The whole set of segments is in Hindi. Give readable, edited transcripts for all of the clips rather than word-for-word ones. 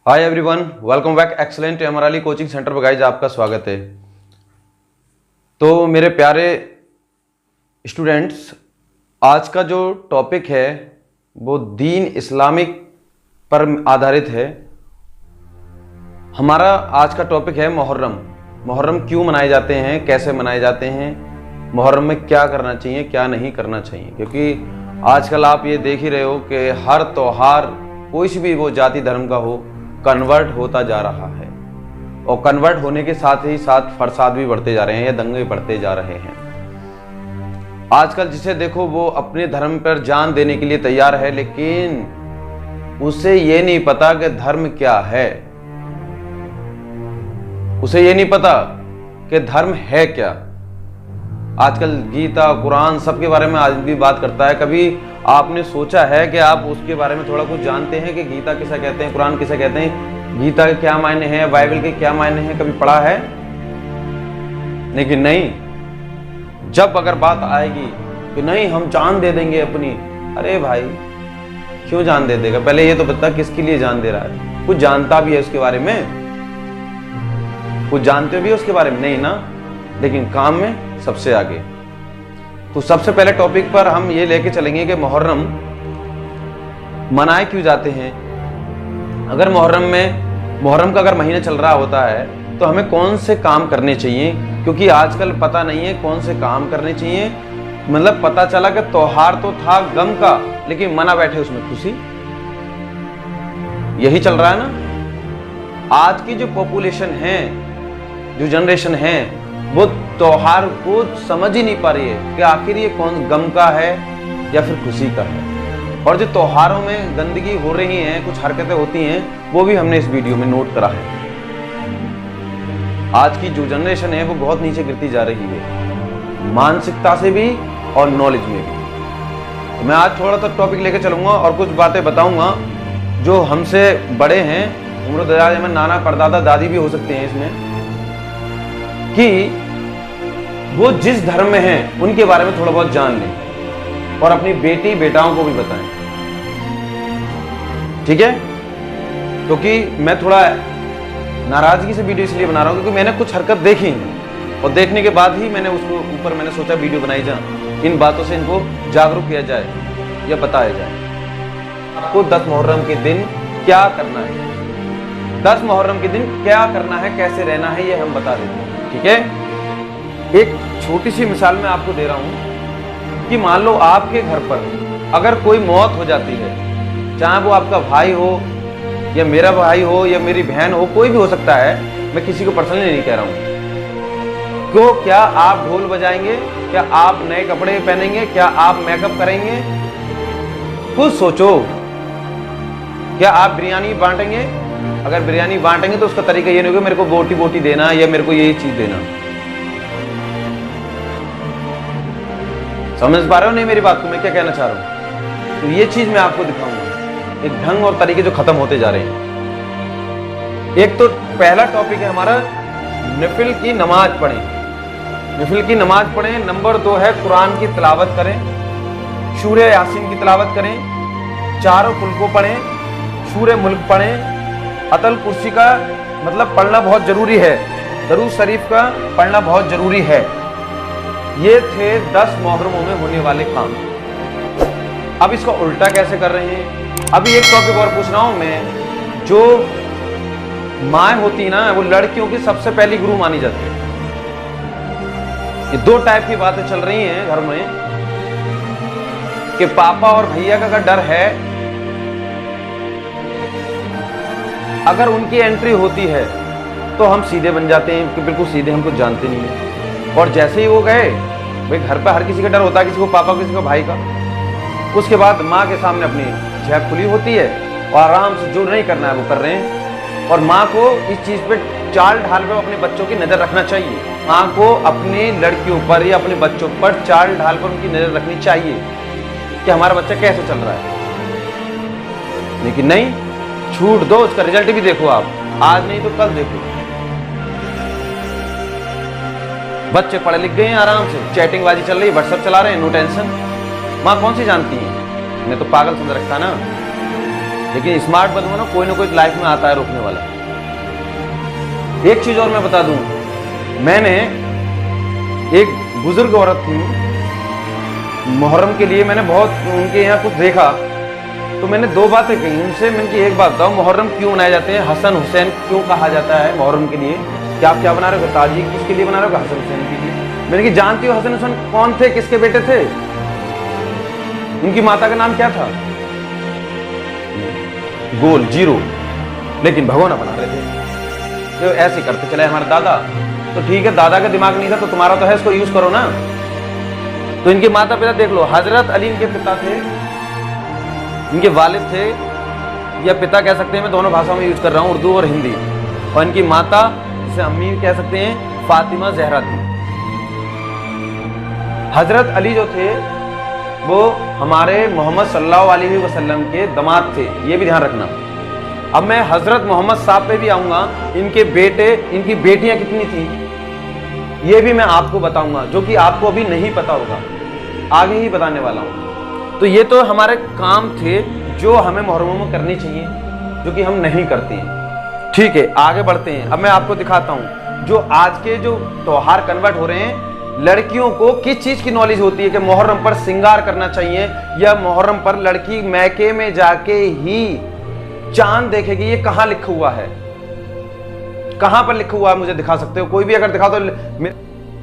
Hi everyone, welcome back excellent MRL coaching centre पर गाइज आपका स्वागत है। तो मेरे प्यारे स्टूडेंट्स, आज का जो टॉपिक है वो दीन इस्लामिक पर आधारित है। हमारा आज का टॉपिक है मुहर्रम। मुहर्रम क्यों मनाए जाते हैं, कैसे मनाए जाते हैं, मुहर्रम में क्या करना चाहिए, क्या नहीं करना चाहिए। क्योंकि आजकल आप ये देख ही रहे हो कि हर त्योहार कोई सी भी वो जाति धर्म का हो कन्वर्ट होता जा रहा है, और कन्वर्ट होने के साथ ही साथ फसाद भी बढ़ते जा रहे हैं या दंगे बढ़ते जा रहे हैं। आजकल जिसे देखो वो अपने धर्म पर जान देने के लिए तैयार है, लेकिन उसे ये नहीं पता कि धर्म क्या है। उसे ये नहीं पता कि धर्म है क्या। आजकल गीता कुरान सबके बारे में आदमी बात करता है। कभी आपने सोचा है कि आप उसके बारे में थोड़ा कुछ जानते हैं कि गीता किसे कहते हैं, कुरान किसे कहते हैं, गीता के क्या मायने हैं, बाइबल के क्या मायने हैं? कभी पढ़ा है? लेकिन नहीं। जब अगर बात आएगी कि नहीं हम जान दे देंगे अपनी, अरे भाई क्यों जान दे देगा? पहले ये तो बता किसके लिए जान दे रहा है। कुछ जानता भी है उसके बारे में? कुछ जानते भी है उसके बारे में? नहीं ना, लेकिन काम में सबसे आगे। तो सबसे पहले टॉपिक पर हम ये लेके चलेंगे कि मुहर्रम मनाए क्यों जाते हैं। अगर मुहर्रम का अगर महीना चल रहा होता है तो हमें कौन से काम करने चाहिए, क्योंकि आजकल पता नहीं है कौन से काम करने चाहिए। मतलब पता चला कि त्योहार तो था गम का, लेकिन मना बैठे उसमें खुशी। यही चल रहा है ना। आज की जो पॉपुलेशन है, जो जनरेशन है, वो त्योहार को समझ ही नहीं पा रही है कि आखिर ये कौन गम का है या फिर खुशी का है। और जो त्योहारों में गंदगी हो रही है, कुछ हरकतें होती हैं, वो भी हमने इस वीडियो में नोट करा है। आज की जो जनरेशन है वो बहुत नीचे गिरती जा रही है, मानसिकता से भी और नॉलेज में भी। तो मैं आज थोड़ा सा टॉपिक लेकर चलूंगा और कुछ बातें बताऊंगा जो हमसे बड़े हैं, उम्र दराज में नाना परदादा दादी भी हो सकते हैं इसमें, कि वो जिस धर्म में हैं उनके बारे में थोड़ा बहुत जान लें और अपनी बेटी बेटाओं को भी बताएं। ठीक है? क्योंकि मैं थोड़ा नाराजगी से वीडियो इसलिए बना रहा हूं क्योंकि मैंने कुछ हरकत देखी है, और देखने के बाद ही मैंने उसको ऊपर मैंने सोचा वीडियो बनाई जाए, इन बातों से इनको जागरूक किया जाए या बताया जाए। आपको 10 मुहर्रम के दिन क्या करना है, 10 मुहर्रम के दिन क्या करना है, कैसे रहना है, ये हम बता देते हैं। ठीक है? एक छोटी सी मिसाल मैं आपको दे रहा हूं कि मान लो आपके घर पर अगर कोई मौत हो जाती है, चाहे वो आपका भाई हो या मेरा भाई हो या मेरी बहन हो, कोई भी हो सकता है, मैं किसी को पर्सनली नहीं कह रहा हूं। क्यों? क्या आप ढोल बजाएंगे? क्या आप नए कपड़े पहनेंगे? क्या आप मेकअप करेंगे? खुद सोचो। क्या आप बिरयानी बांटेंगे? अगर बिरयानी बांटेंगे तो उसका तरीका ये नहीं होगा मेरे को बोटी बोटी देना या मेरे को यही चीज देना। समझ पा रहे हो नहीं मेरी बात को, मैं क्या कहना चाह रहा हूं? तो ये चीज मैं आपको दिखाऊंगा, एक ढंग और तरीके जो खत्म होते जा रहे हैं। एक तो पहला टॉपिक है हमारा नफिल की नमाज पढ़ें। नफिल की नमाज पढ़ें। नंबर 2 है कुरान की तिलावत करें, सूरह यासीन की तिलावत करें, चारों कुल को पढ़ें, सूरह मुल्क पढ़ें, अतल कुर्सी का मतलब पढ़ना बहुत जरूरी है, दरूद शरीफ का पढ़ना बहुत जरूरी है। ये थे 10 मुहर्रमों में होने वाले काम। अब इसका उल्टा कैसे कर रहे हैं? अभी एक टॉपिक और पूछ रहा हूं मैं। जो माँ होती ना, वो लड़कियों की सबसे पहली गुरु मानी जाती है। ये 2 टाइप की बातें चल रही हैं घर में कि पापा और भैया का डर है, अगर उनकी एंट्री होती है तो हम सीधे बन जाते हैं कि बिल्कुल सीधे, हम कुछ जानते नहीं है। और जैसे ही वो गए, भाई घर पे हर किसी का डर होता है, किसी को पापा किसी को भाई का। उसके बाद माँ के सामने अपनी झेप खुली होती है और आराम से जो नहीं करना है वो कर रहे हैं। और माँ को इस चीज पे चाल ढाल पे अपने बच्चों की नजर रखना चाहिए। माँ को अपनी लड़कियों पर या अपने बच्चों पर चाल ढाल पर उनकी नजर रखनी चाहिए कि हमारा बच्चा कैसे चल रहा है। लेकिन नहीं, छूट दो, उसका रिजल्ट भी देखो आप, आज नहीं तो कल देखो। बच्चे पढ़े लिख गए हैं, आराम से चैटिंगबाजी चल रही है, व्हाट्सएप चला रहे हैं, नो टेंशन। माँ कौन सी जानती है? मैं तो पागल समझ रखा ना। लेकिन स्मार्ट बंदू ना कोई लाइफ में आता है रोकने वाला। एक चीज और मैं बता दूं, मैंने एक बुजुर्ग औरत थी, मुहर्रम के लिए मैंने बहुत उनके यहाँ कुछ देखा, तो मैंने दो बातें कही उनसे। मैंने की एक बात बताओ, मुहर्रम क्यों मनाए जाते हैं, हसन हुसैन क्यों कहा जाता है मुहर्रम के लिए, क्या आप क्या बना रहे हो, ताजी किसके लिए बना रहे हो, हसन हुसैन के लिए। मैंने की जानती हो हसन हुसैन कौन थे, किसके बेटे थे, उनकी माता का नाम क्या था, गोल जीरो, लेकिन भगोना बना रहे थे। तो ऐसे करते चले हमारे दादा, तो ठीक है दादा का दिमाग नहीं था तो तुम्हारा तो है, इसको यूज करो ना। तो इनके माता पिता देख लो, हजरत अली इनके पिता थे, इनके वालिद थे, या पिता कह सकते हैं, मैं दोनों भाषाओं में यूज कर रहा हूं, उर्दू और हिंदी। और इनकी माता जिसे अम्मी कह सकते हैं, फातिमा जहरा थी। हजरत अली जो थे वो हमारे मोहम्मद सल्लल्लाहु अलैहि वसल्लम के दामाद थे, ये भी ध्यान रखना। अब मैं हजरत मोहम्मद साहब पे भी आऊंगा, इनके बेटे इनकी बेटियां कितनी थी ये भी मैं आपको बताऊंगा, जो कि आपको अभी नहीं पता होगा, आगे ही बताने वाला हूं। तो ये तो हमारे काम थे जो हमें मुहर्रम में करनी चाहिए, जो कि हम नहीं करते हैं। ठीक है, आगे बढ़ते हैं। अब मैं आपको दिखाता हूं जो आज के जो त्योहार कन्वर्ट हो रहे हैं, लड़कियों को किस चीज की नॉलेज होती है कि मुहर्रम पर श्रृंगार करना चाहिए, या मुहर्रम पर लड़की मैके में जाके ही चांद देखेगी। ये कहां लिखा हुआ है, कहां पर लिखा हुआ है, मुझे दिखा सकते हो, कोई भी अगर दिखा तो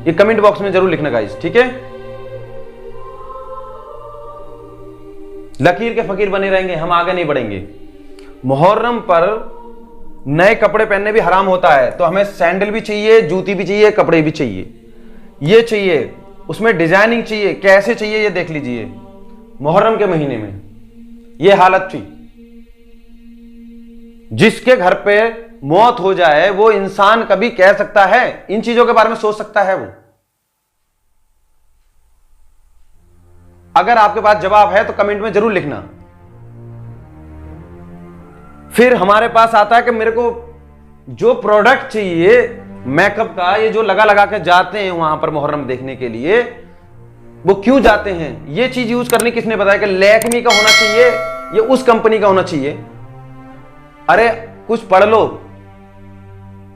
ये कमेंट बॉक्स में जरूर लिखना गाइस, ठीक है। लकीर के फकीर बने रहेंगे, हम आगे नहीं बढ़ेंगे। मुहर्रम पर नए कपड़े पहनने भी हराम होता है, तो हमें सैंडल भी चाहिए, जूती भी चाहिए, कपड़े भी चाहिए, ये चाहिए, उसमें डिजाइनिंग चाहिए, कैसे चाहिए ये देख लीजिए। मुहर्रम के महीने में ये हालत थी। जिसके घर पे मौत हो जाए वो इंसान कभी कह सकता है, इन चीजों के बारे में सोच सकता है वो। अगर आपके पास जवाब है तो कमेंट में जरूर लिखना। फिर हमारे पास आता है कि मेरे को जो प्रोडक्ट चाहिए मेकअप का, ये जो लगा के जाते हैं वहां पर मुहर्रम देखने के लिए, वो क्यों जाते हैं, ये चीज यूज करनी किसने बताया कि लैक्मी का होना चाहिए, ये उस कंपनी का होना चाहिए। अरे कुछ पढ़ लो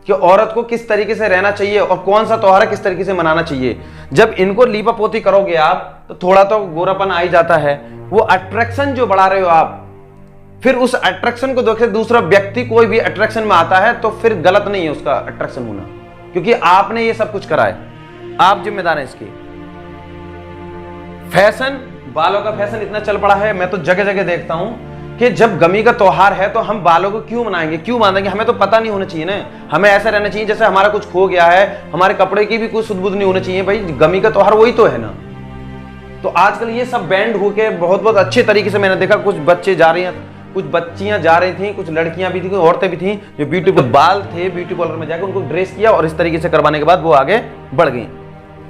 कि औरत को किस तरीके से रहना चाहिए और कौन सा त्योहार किस तरीके से मनाना चाहिए। जब इनको लीपा पोती करोगे आप तो थोड़ा तो गोरापन आ ही जाता है। वो अट्रैक्शन जो बढ़ा रहे हो आप, फिर उस अट्रैक्शन को देखे दूसरा व्यक्ति कोई भी अट्रैक्शन में आता है तो फिर गलत नहीं है उसका अट्रैक्शन होना, क्योंकि आपने ये सब कुछ करा है, आप जिम्मेदार हैं इसके। फैशन, बालों का फैशन इतना चल पड़ा है, मैं तो जगह जगह देखता हूं कि जब गमी का त्योहार है तो हम बालों को क्यों मनाएंगे, क्यों बांधेंगे, हमें तो पता नहीं होना चाहिए ना। हमें ऐसा रहना चाहिए जैसे हमारा कुछ खो गया है, हमारे कपड़े की भी कोई सुध-बुध नहीं होना चाहिए। भाई गमी का त्योहार वही तो है ना। तो आजकल ये सब बैंड होके बहुत अच्छे तरीके से मैंने देखा, कुछ बच्चे जा रहे हैं, कुछ बच्चियां जा रही थी, कुछ लड़कियां भी थी, कुछ औरतें भी थी जो ब्यूटी बाल थे, ब्यूटी पार्लर में जाकर उनको ड्रेस किया और इस तरीके से करवाने के बाद वो आगे बढ़ गई।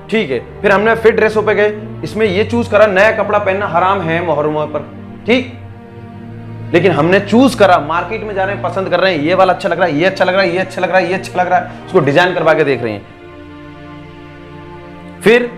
ठीक है, फिर हमने फिर ड्रेसों पे गए, इसमें ये चूज करा नया कपड़ा पहनना हराम है मुहर्रम पर, ठीक, लेकिन हमने चूज करा, मार्केट में जा रहे हैं, पसंद कर रहे हैं, ये वाला अच्छा लग रहा है, ये अच्छा लग रहा है, ये अच्छा लग रहा है, ये अच्छा लग रहा है, उसको डिजाइन करवा के देख रहे हैं। फिर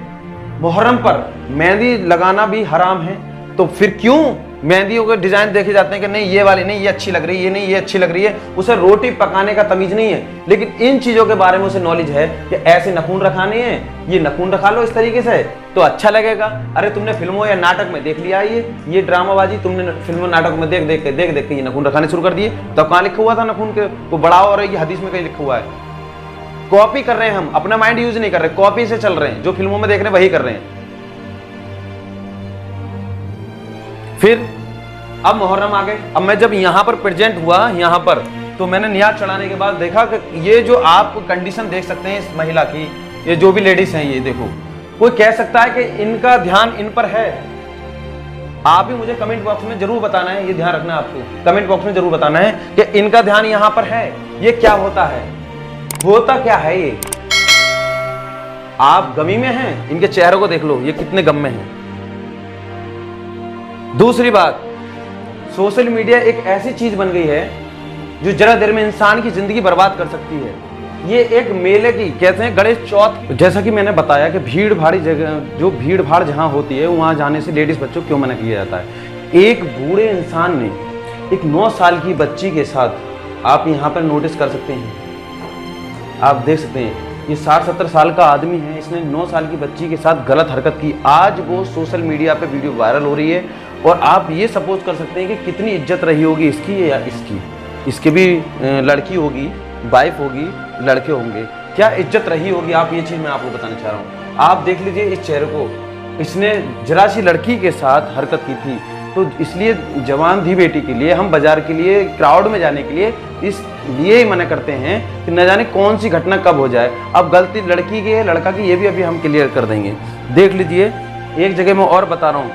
मुहर्रम पर मेहंदी लगाना भी हराम है, तो फिर क्यों मेहंदियों के डिजाइन देखे जाते हैं कि नहीं ये वाली नहीं, ये अच्छी लग रही है, ये नहीं ये अच्छी लग रही है। उसे रोटी पकाने का तमीज नहीं है, लेकिन इन चीजों के बारे में उसे नॉलेज है कि ऐसे नखून रखाने हैं, ये नखून रखा लो इस तरीके से तो अच्छा लगेगा। अरे तुमने फिल्मों या नाटक में देख लिया ये ड्रामाबाजी, तुमने फिल्मों नाटक में देख देख के ये नखून रखाने शुरू कर दिए। तो कहाँ लिखा हुआ था नखून के को बढ़ाओ, और ये हदीस में कहीं लिखा हुआ है? कॉपी कर रहे हैं हम, अपना माइंड यूज नहीं कर रहे, कॉपी से चल रहे हैं, जो फिल्मों में देख रहे हैं वही कर रहे हैं। फिर अब मुहर्रम आ गए। अब मैं जब यहां पर प्रेजेंट हुआ यहां पर, तो मैंने नियाज चढ़ाने के बाद देखा कि ये जो आप कंडीशन देख सकते हैं इस महिला की, ये जो भी लेडीज हैं, ये देखो, कोई कह सकता है कि इनका ध्यान इन पर है। आप ही मुझे कमेंट बॉक्स में जरूर बताना है, ये ध्यान रखना है आपको, कमेंट बॉक्स में जरूर बताना है कि इनका ध्यान यहां पर है। ये क्या होता है, होता क्या है ये? आप गमी में हैं, इनके चेहरों को देख लो, ये कितने गम में हैं। दूसरी बात, सोशल मीडिया एक ऐसी चीज बन गई है जो जरा देर में इंसान की जिंदगी बर्बाद कर सकती है। ये एक मेले की, कहते हैं गणेश चौथ, जैसा कि मैंने बताया कि भीड़ भाड़ी जगह, जो भीड़ भाड़ जहां होती है वहां जाने से लेडीज बच्चों क्यों मना किया जाता है। एक बूढ़े इंसान ने एक 9 साल की बच्ची के साथ आप यहाँ पर नोटिस कर सकते हैं, आप देख सकते हैं ये 60-70 साल का आदमी है, इसने 9 साल की बच्ची के साथ गलत हरकत की। आज वो सोशल मीडिया पे वीडियो वायरल हो रही है और आप ये सपोज कर सकते हैं कि कितनी इज्जत रही होगी इसकी या इसकी भी लड़की होगी, वाइफ होगी, लड़के होंगे, क्या इज्जत रही होगी। आप ये चीज़ मैं आपको बताना चाह रहा हूँ। आप देख लीजिए इस चेहरे को, इसने जरा सी लड़की के साथ हरकत की थी, तो इसलिए जवान धी बेटी के लिए हम बाजार के लिए क्राउड में जाने के लिए इसलिए ही मना करते हैं कि न जाने कौन सी घटना कब हो जाए। अब गलती लड़की की है लड़का की, ये भी अभी हम क्लियर कर देंगे। देख लीजिए एक जगह मैं और बता रहा हूँ,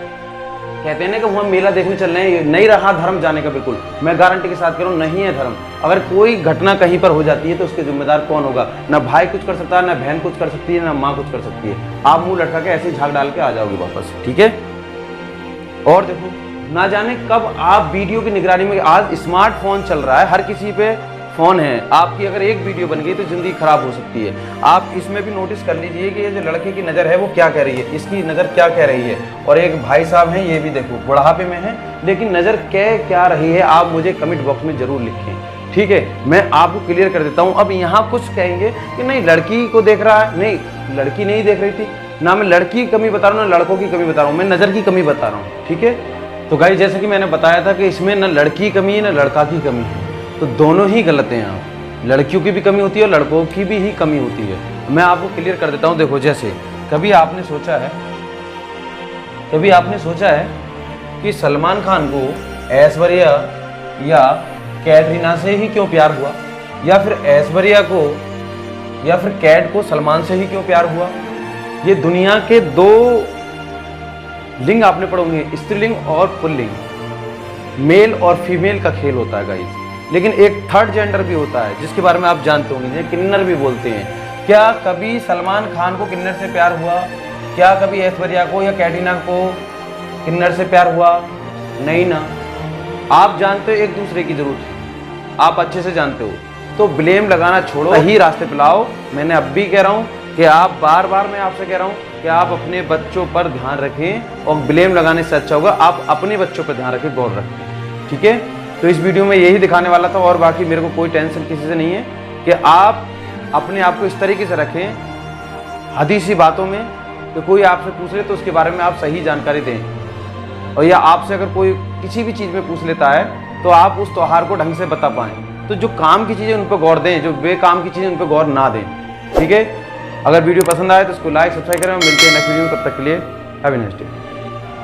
कहते हैं ना कि वहाँ मेला देखने चल रहे हैं, नहीं रहा धर्म जाने का। बिल्कुल मैं गारंटी के साथ कह रहा हूँ, नहीं है धर्म। अगर कोई घटना कहीं पर हो जाती है तो उसके जिम्मेदार कौन होगा? ना भाई कुछ कर सकता है, ना बहन कुछ कर सकती है, ना माँ कुछ कर सकती है। आप मुंह लटका के ऐसे ही झाग डाल के आ जाओगे वापस, ठीक है। और देखो ना जाने कब आप वीडियो की निगरानी में, आज स्मार्टफोन चल रहा है, हर किसी पे फ़ोन है, आपकी अगर एक वीडियो बन गई तो ज़िंदगी ख़राब हो सकती है। आप इसमें भी नोटिस कर लीजिए कि ये जो लड़के की नज़र है वो क्या कह रही है, इसकी नज़र क्या कह रही है। और एक भाई साहब हैं, ये भी देखो बुढ़ापे में है, लेकिन नज़र कह क्या रही है आप मुझे कमेंट बॉक्स में ज़रूर लिखें, ठीक है। मैं आपको क्लियर कर देता हूँ। अब यहाँ कुछ कहेंगे कि नहीं लड़की को देख रहा है, नहीं लड़की नहीं देख रही थी, ना मैं लड़की की कमी बता रहा हूँ ना लड़कों की कमी बता रहा हूँ, मैं नज़र की कमी बता रहा हूँ, ठीक है। तो गाइस जैसे कि मैंने बताया था कि इसमें न लड़की की कमी है ना लड़का की कमी है, तो दोनों ही गलत हैं। यहाँ लड़कियों की भी कमी होती है और लड़कों की भी ही कमी होती है। मैं आपको क्लियर कर देता हूँ। देखो जैसे कभी आपने सोचा है कि सलमान खान को ऐश्वर्या या कैटरीना से ही क्यों प्यार हुआ, या फिर ऐश्वर्या को या फिर कैट को सलमान से ही क्यों प्यार हुआ। ये दुनिया के 2 लिंग आपने पढ़े होंगे, स्त्रीलिंग और पुल्लिंग, मेल और फीमेल का खेल होता है गाइस। लेकिन एक थर्ड जेंडर भी होता है जिसके बारे में आप जानते होंगे, जिसे किन्नर भी बोलते हैं। क्या कभी सलमान खान को किन्नर से प्यार हुआ? क्या कभी ऐश्वर्या को या कैटरीना को किन्नर से प्यार हुआ? नहीं ना। आप जानते हो एक दूसरे की जरूरत है, आप अच्छे से जानते हो, तो ब्लेम लगाना छोड़ो, सही रास्ते पे लाओ। मैंने अब भी कह रहा हूँ कि आप बार मैं आपसे कह रहा हूँ कि आप अपने बच्चों पर ध्यान रखें, और ब्लेम लगाने से अच्छा होगा आप अपने बच्चों पर ध्यान रखें, गौर रखें, ठीक है। तो इस वीडियो में यही दिखाने वाला था, और बाकी मेरे को कोई टेंशन किसी से नहीं है कि आप अपने आप को इस तरीके से रखें हदीसी बातों में कि कोई आपसे पूछ ले तो उसके बारे में आप सही जानकारी दें, और या आपसे अगर कोई किसी भी चीज़ में पूछ लेता है तो आप उस त्योहार को ढंग से बता पाएँ। तो जो काम की चीज़ें उन पर गौर दें, जो बेकाम की चीज़ें उन पर गौर ना दें, ठीक है। अगर वीडियो पसंद आए तो इसको लाइक सब्सक्राइब करें। मिलते हैं नेक्स्ट वीडियो में, तब तक के लिए हैव अ नाइस डे।